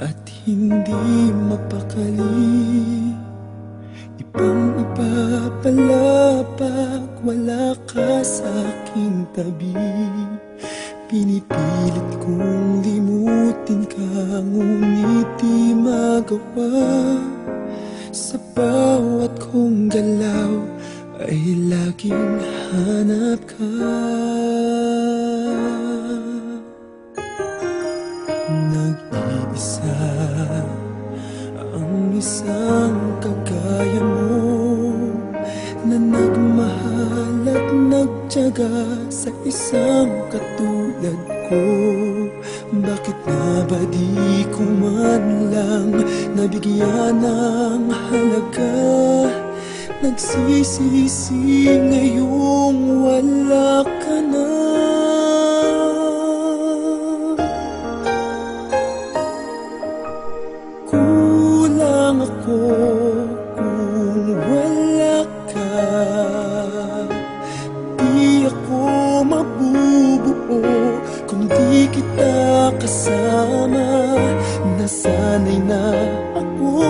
at hindi mapakali. Ibang-iba pala pag wala ka sa aking tabi. Pinipilit kong limutin ka, ngunit di magawa. Sa bawat kong galaw ay laging hanap ka. Nag-iisa ang isang kagaya mo, na nagmahal at nagtiyaga sa isang katulad ko. Bakit nga ba di ko man lang nabigyan ng halaga? Nagsisisi ngayong wala ka na. Kulang ako kung wala ka. Di ako mabubuo kung di kita kasama. Nasanay na ako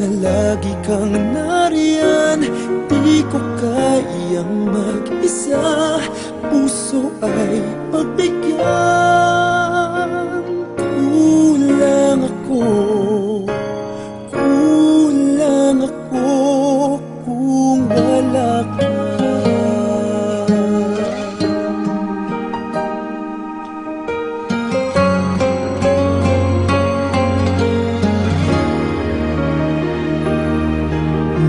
na lagi kang nariyan. Di ko kayang mag-isa, puso ay pagbigyan. Kulang ako kung wala ka.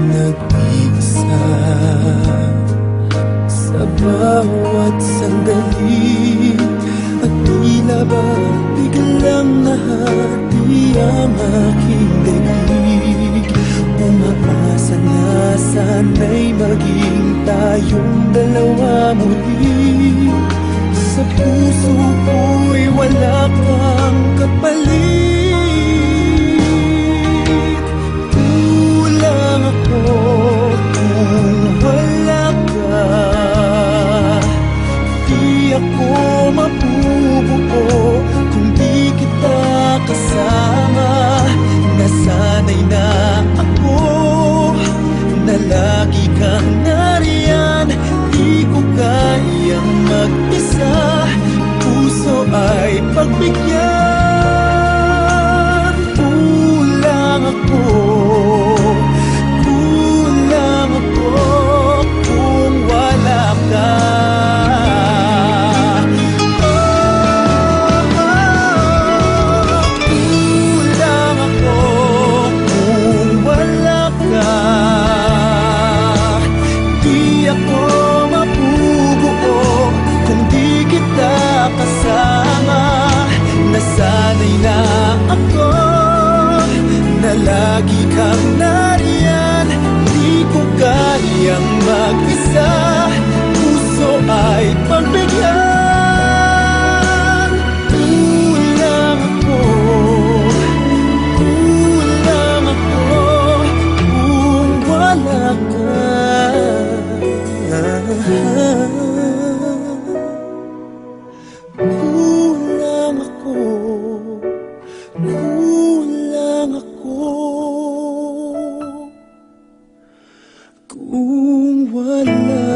Nag-iisa sa bawat sandali, at tila ba biglang nahati ang aking daig. Umaasa na sana'y maging tayong dalawa muli. Sa puso ko'y wala kang kapalit. Kulang ako kung wala ka. Di ako mabubuo kung di kita kasama. Nasanay na ako na lagi kang nariyan. Di ko kayang mag-isa, puso ay pagbigyan. Kulang ako kung wala ka. Nasanay na ako na lagi kang nariyan. Di ko kayang mag-isa, puso ay pagbigyan. Kulang ako kung wala ka. Kulang ako kung wala